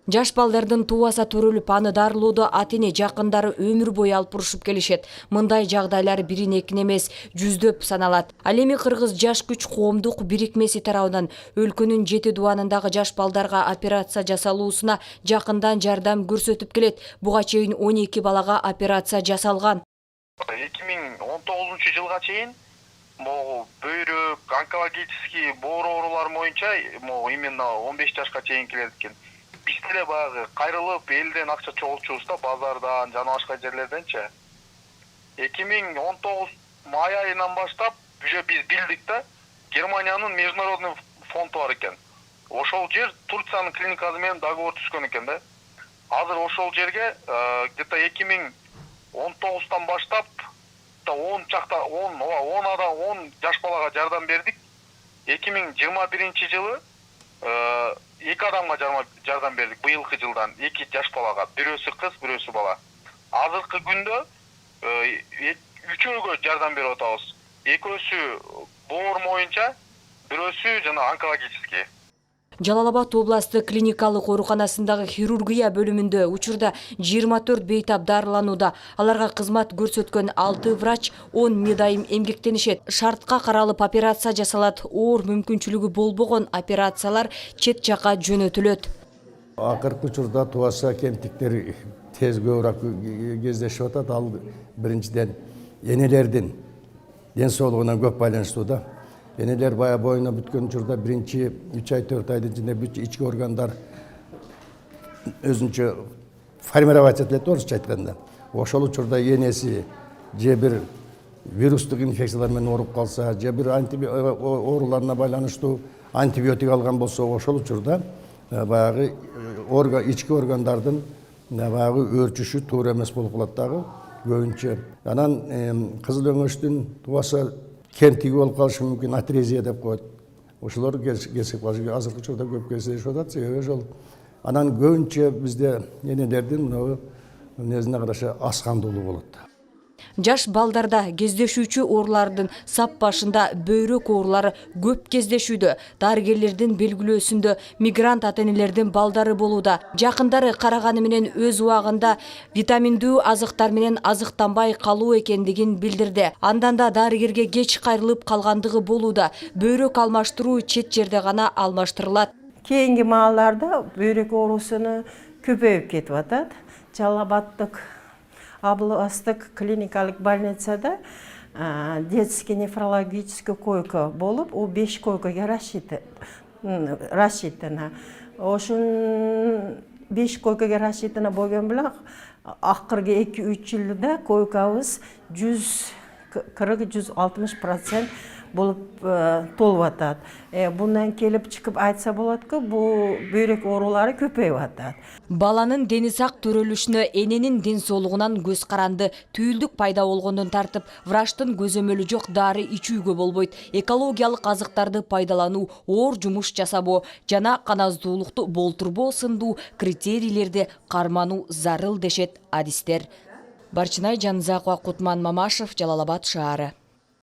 Жаш балдардын туаса төрөлүп аны дарылоодо ата-эне жакындары өмүр бою алып урушуп келишет. Мындай жагдайлар бирин экин эмес, жүздөп саналат. Ал эми Кыргыз жаш күч коомдук бирикмеси тарабынан өлкөнүн 7 дубанындагы жаш балдарга операция жасалуусуна жакындан жардам көрсөтүп келет. Буга чейин 12 балага операция жасалган. 2019 жылга чейин бөйрөк, онкологический боор оорулары боюнча именно 15 жашка чейин келет экен. Биз деле баягы кайрылып элден акча чогултчубузда, базардан жана башка жерлерденчи. 2019 май айынан баштап уже биз билдик да, Германиянын международный фонду бар экен. Ошол жер Турциянын клиникасы менен договор түзгөн экен да. Азыр ошол жерге где-то 2019-тан баштап 10 жаш балага жардам бердик. 2021 жылы 2 адамга жардам бердик. Быйылкы жылдан 2 жаш балага, бирөөсү кыз, бирөөсү бала. Азыркы күндө 3-өөгө жардам берип атабыз. Экөөсү боор боюнча, бирөөсү жана онкологический. Жалал-Абад областык клиникалык ооруканасындагы хирургия бөлүмүндө учурда 24 бейтап дарыланууда. Аларга кызмат көрсөткөн 6 врач 10 медайым эмгектенишет. Шартка каралып операция жасалат. Оор мүмкүнчүлүгү болбогон операциялар чет жака жөнөтүлөт. Акыркы учурда туаса кемтиктер тез көбүрөөк кездешип атат. Ал биринчиден энелердин ден соолугуна көп байланыштуу да. Энелер бая боюна бүткөн учурда биринчи 3 ай 4 айдын ичинде бүт ички органдар өзүнчө формировать этилет, орусча айтканда. Ошол учурда энеси же бир вирустук инфекциялар менен ооруп калса, же бир ооруларына байланыштуу антибиотик алган болсо, ошол учурда баягы ички органдардын баягы өөрчүшү туура эмес болуп калат дагы көбүнчө. Анан кызыл өңөчтүн туаса кемтиги болуп калышы мүмкүн, атрезия деп коет. Ошолор кесип калышы азыркы учурда көп кездешип атат, себеби ошол. Анан көбүнчө бизде энелердин мына незине караша аскандуулугу болот. Жаш балдарда кездешүүчү оорулардын сап башында бөйрөк оорулары көп кездешүүдө. Дарыгерлердин белгилөөсүндө мигрант ата-энелердин балдары болууда. Жакындары караганы менен өз убагында витаминдүү азыктар менен азыктанбай калуу экендигин билдирди. Андан да дарыгерге кеч кайрылып калгандыгы болууда. Бөйрөк алмаштыруу чет жерде гана алмаштырылат. Кийинки маалдарда бөйрөк оорусуну көбөйүп кетип атат. Жалал-Абадтык областык клиникалык больницада детский нефрологический койка болуп, о 5 койкага рассчитана. Ошон 5 койкага рассчитана болгон билак, акыркы 2-3 жылда койкабыз 140-160% болуп толуп атат. Bundan келип чыгып айтса болот-ку, бул бөйрөк оорулары көпөйүп атат. Баланын дени сак төрөлүшүнө эненин ден соолугунан көз каранды. Түйүлдүк пайда болгондон тартып, врачтын көзөмөлү жок дары ичүүгө болбойт. Экологиялык азыктарды пайдалануу, оор жумуш жасабоо жана каназдуулукту болтурбоо сындуу критерийлерди кармануу зарыл дешет адистер. Барчынай Жанзакова, Кутман Мамашев, Жалал-Абад шаары.